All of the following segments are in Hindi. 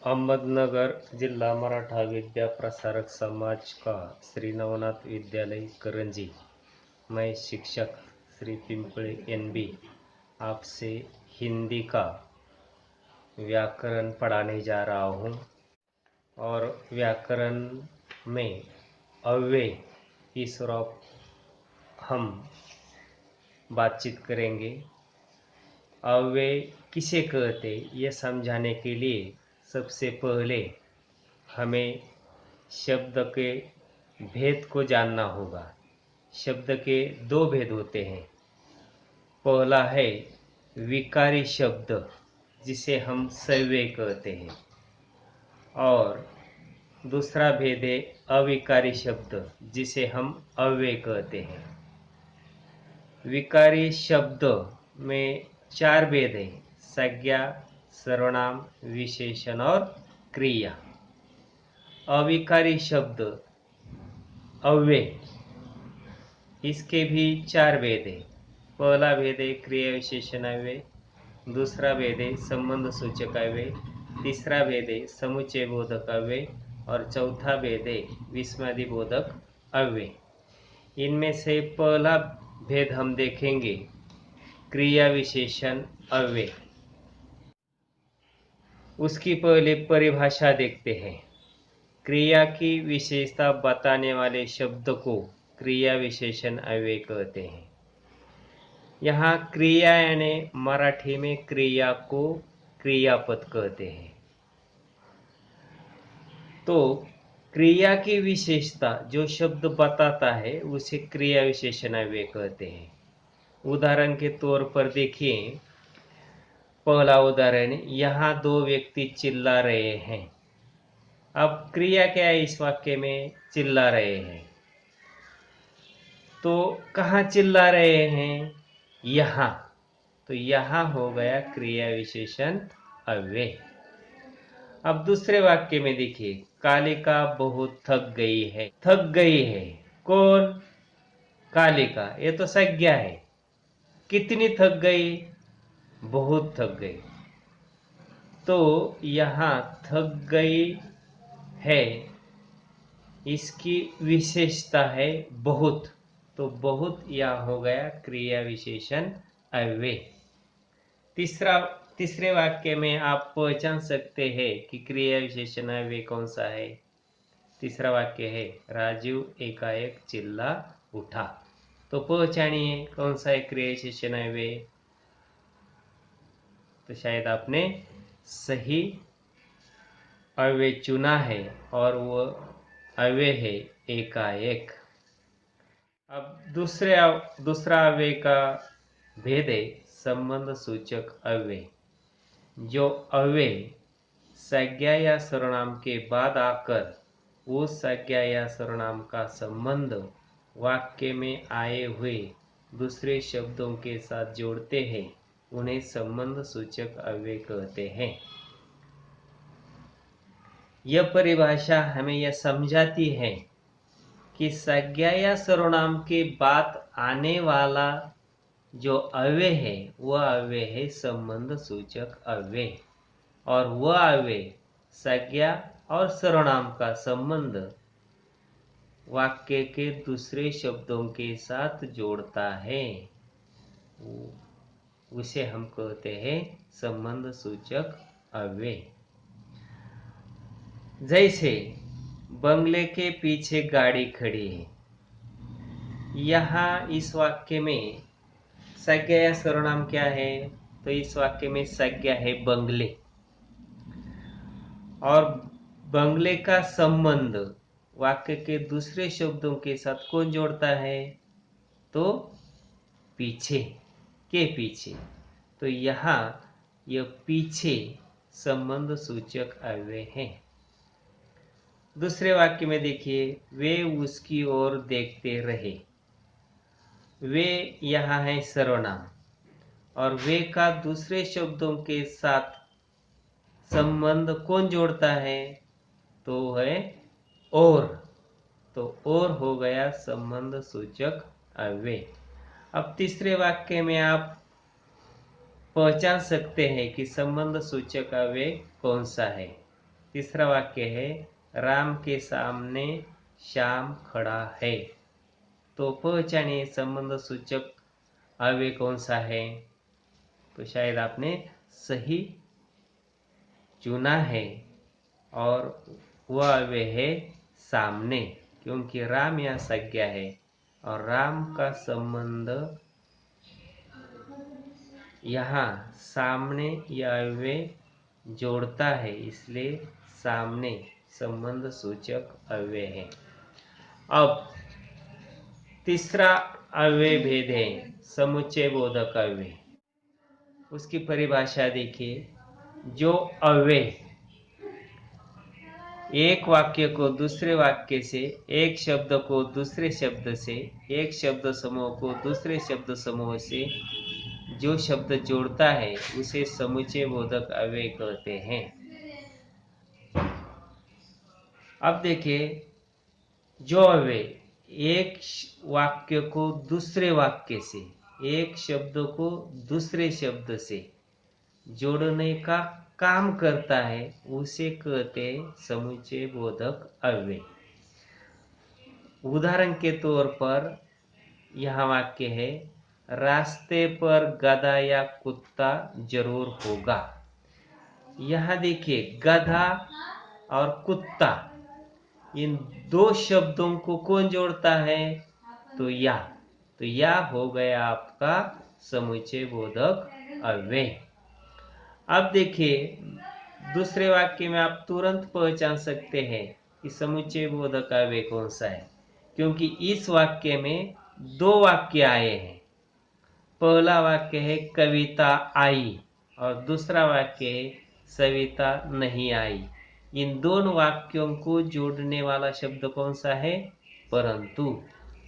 अहमदनगर जिला मराठा विद्या प्रसारक समाज का श्री नवनाथ विद्यालय करंजी। मैं शिक्षक श्री पिंपळे एन.बी. आपसे हिंदी का व्याकरण पढ़ाने जा रहा हूँ और व्याकरण में अव्यय इस ओर हम बातचीत करेंगे। अव्यय किसे कहते ये समझाने के लिए सबसे पहले हमें शब्द के भेद को जानना होगा। शब्द के दो भेद होते हैं। पहला है विकारी शब्द जिसे हम सव्यय कहते हैं और दूसरा भेद है अविकारी शब्द जिसे हम अव्यय कहते हैं। विकारी शब्द में चार भेद हैं: संज्ञा, सर्वनाम, विशेषण और क्रिया। अविकारी शब्द अव्यय, इसके भी चार भेद हैं। पहला भेद है क्रिया विशेषण अव्यय, दूसरा भेद है संबंध सूचक अव्यय, तीसरा भेद है समुच्चय बोधक अव्यय और चौथा भेद है विस्मयादि बोधक अव्यय। इनमें से पहला भेद हम देखेंगे क्रिया विशेषण अव्यय। उसकी पहले परिभाषा देखते हैं। क्रिया की विशेषता बताने वाले शब्द को क्रिया विशेषण अव्यय कहते हैं। यहाँ क्रिया यानी मराठी में क्रिया को क्रियापद कहते हैं। तो क्रिया की विशेषता जो शब्द बताता है उसे क्रिया विशेषण अव्यय कहते हैं। उदाहरण के तौर पर देखिए, पहला उदाहरण, यहाँ दो व्यक्ति चिल्ला रहे हैं। अब क्रिया क्या है इस वाक्य में? चिल्ला रहे हैं। तो कहाँ चिल्ला रहे हैं? यहाँ। तो यहाँ हो गया क्रिया विशेषण अव्यय। अब दूसरे वाक्य में देखिए, कालिका बहुत थक गई है। थक गई है कौन? कालिका। ये तो संज्ञा है। कितनी थक गई? बहुत थक गई। तो यहाँ थक गई है, इसकी विशेषता है बहुत। तो बहुत यह हो गया क्रिया विशेषण अव्यय। तीसरे वाक्य में आप पहचान सकते हैं कि क्रिया विशेषण अव्यय कौन सा है। तीसरा वाक्य है राजू एकाएक चिल्ला उठा। तो पहचानिए कौन सा है क्रिया विशेषण अव्यय। तो शायद आपने सही अव्यय चुना है और वो अव्यय है एकाएक। अब दूसरा अव्यय का भेद है संबंध सूचक अव्यय। जो अव्यय संज्ञा या सर्वनाम के बाद आकर उस संज्ञा या सर्वनाम का संबंध वाक्य में आए हुए दूसरे शब्दों के साथ जोड़ते हैं, उन्हें संबंध सूचक अव्यय कहते हैं। यह परिभाषा हमें यह समझाती है कि संज्ञा या सर्वनाम के बाद आने वाला जो अव्यय है वह अव्यय है संबंध सूचक अव्यय, और वह अव्यय संज्ञा और सर्वनाम का संबंध वाक्य के दूसरे शब्दों के साथ जोड़ता है। उसे हम कहते हैं संबंध सूचक अव्यय। जैसे बंगले के पीछे गाड़ी खड़ी है। यहाँ इस वाक्य में संज्ञा या सर्वनाम क्या है? तो इस वाक्य में संज्ञा है बंगले, और बंगले का संबंध वाक्य के दूसरे शब्दों के साथ कौन जोड़ता है? तो पीछे, के पीछे। तो यहाँ यह पीछे संबंध सूचक अव्यय है। दूसरे वाक्य में देखिए, वे उसकी ओर देखते रहे। वे यहाँ है सर्वनाम, और वे का दूसरे शब्दों के साथ संबंध कौन जोड़ता है? तो है और। तो और हो गया संबंध सूचक अव्यय। अब तीसरे वाक्य में आप पहचान सकते हैं कि संबंध सूचक अव्यय कौन सा है। तीसरा वाक्य है राम के सामने श्याम खड़ा है। तो पहचानिए संबंध सूचक अव्यय कौन सा है। तो शायद आपने सही चुना है और वह अव्यय है सामने, क्योंकि राम यहाँ संज्ञा है और राम का संबंध यहाँ सामने यह अव्यय जोड़ता है, इसलिए सामने संबंध सूचक अव्यय है। अब तीसरा अव्यय भेद है समुच्चय बोधक अव्यय। उसकी परिभाषा देखिए। जो अव्यय एक वाक्य को दूसरे वाक्य से, एक शब्द को दूसरे शब्द से, एक शब्द समूह को दूसरे शब्द समूह से जो शब्द जोड़ता है उसे समुच्चय बोधक अव्यय कहते हैं। अब देखिए, जो अव्यय एक वाक्य को दूसरे वाक्य से, एक शब्द को दूसरे शब्द से जोड़ने का काम करता है उसे कहते हैं समुच्चय बोधक अव्यय। उदाहरण के तौर पर यह वाक्य है रास्ते पर गधा या कुत्ता जरूर होगा। यहाँ देखिए गधा और कुत्ता, इन दो शब्दों को कौन जोड़ता है? तो या हो गया आपका समुच्चय बोधक अव्यय। अब देखिए दूसरे वाक्य में आप तुरंत पहचान सकते हैं कि समुच्चय बोधक अव्यय कौन सा है, क्योंकि इस वाक्य में दो वाक्य आए हैं। पहला वाक्य है कविता आई और दूसरा वाक्य है सविता नहीं आई। इन दोनों वाक्यों को जोड़ने वाला शब्द कौन सा है? परंतु।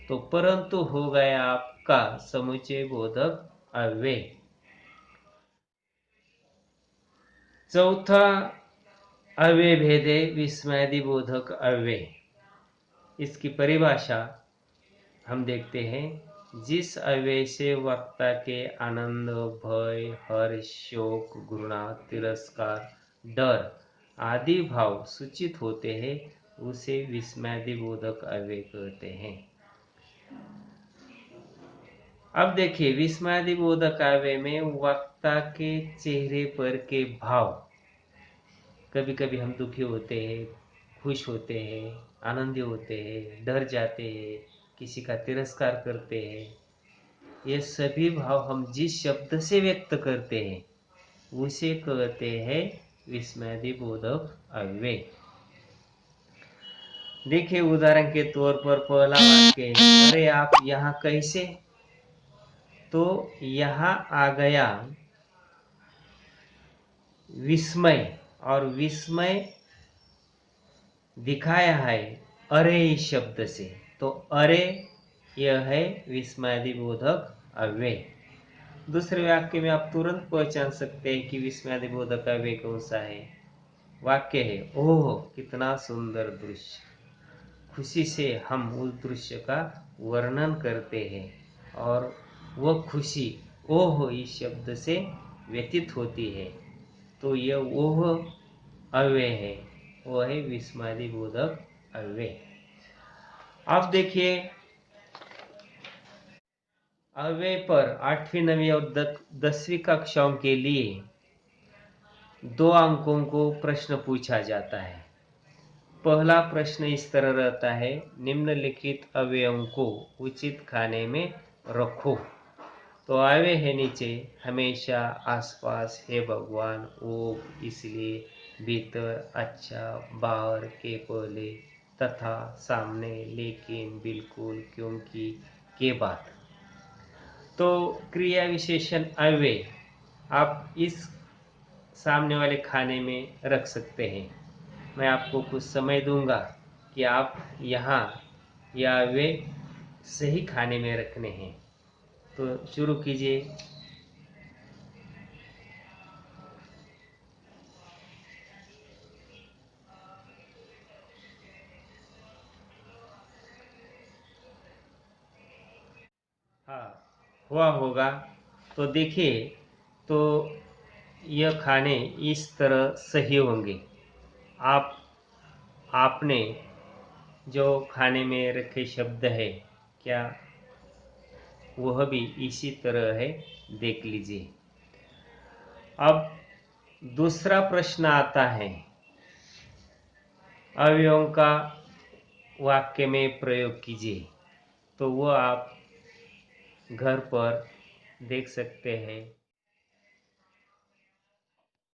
तो परंतु हो गया आपका समुच्चय बोधक अव्यय। चौथा अव्यय भेद है विस्मयादि बोधक अव्यय। इसकी परिभाषा हम देखते हैं। जिस अव्यय से वक्ता के आनंद, भय, हर्ष, शोक, घृणा, तिरस्कार, डर आदि भाव सूचित होते हैं उसे विस्मयादि बोधक अव्यय कहते हैं। अब देखिए विस्मयादि बोधक अव्यय में वक्ता के चेहरे पर के भाव, कभी कभी हम दुखी होते हैं, खुश होते हैं, आनंदी होते हैं, डर जाते हैं, किसी का तिरस्कार करते हैं, ये सभी भाव हम जिस शब्द से व्यक्त करते हैं उसे कहते हैं विस्मयादि बोधक अव्यय। देखिए उदाहरण के तौर पर पहला वाक्य है अरे आप यहाँ कैसे? तो यहाँ आ गया विस्मय, और विस्मय दिखाया है अरे इस शब्द से। तो अरे यह है विस्मयादि बोधक अव्यय। दूसरे वाक्य में आप तुरंत पहचान सकते हैं कि विस्मयादि बोधक अव्यय कौन सा है। वाक्य है ओह कितना सुंदर दृश्य। खुशी से हम उस दृश्य का वर्णन करते हैं और वह खुशी ओह इस शब्द से व्यतीत होती है। तो यह ओह अव्यय है, वह है विस्मयादि बोधक अव्यय। अब देखिए अव्यय पर 8वीं, 9वीं और 10वीं कक्षाओं के लिए 2 अंकों को प्रश्न पूछा जाता है। पहला प्रश्न इस तरह रहता है निम्नलिखित अवयवों को उचित खाने में रखो। तो अव्यय है नीचे हमेशा, आसपास, हे भगवान, ओ, इसलिए, भीतर, अच्छा, बाहर, के पहले, तथा, सामने, लेकिन, बिल्कुल, क्योंकि, के बाद। तो क्रिया विशेषण अव्यय आप इस सामने वाले खाने में रख सकते हैं। मैं आपको कुछ समय दूंगा कि आप यहाँ या अव्यय सही खाने में रखने हैं। तो शुरू कीजिए। हाँ, हुआ होगा। तो देखिए, तो यह खाने इस तरह सही होंगे। आपने जो खाने में रखे शब्द है, क्या वह भी इसी तरह है, देख लीजिए। अब दूसरा प्रश्न आता है, अवयवों का वाक्य में प्रयोग कीजिए। तो वो आप घर पर देख सकते हैं।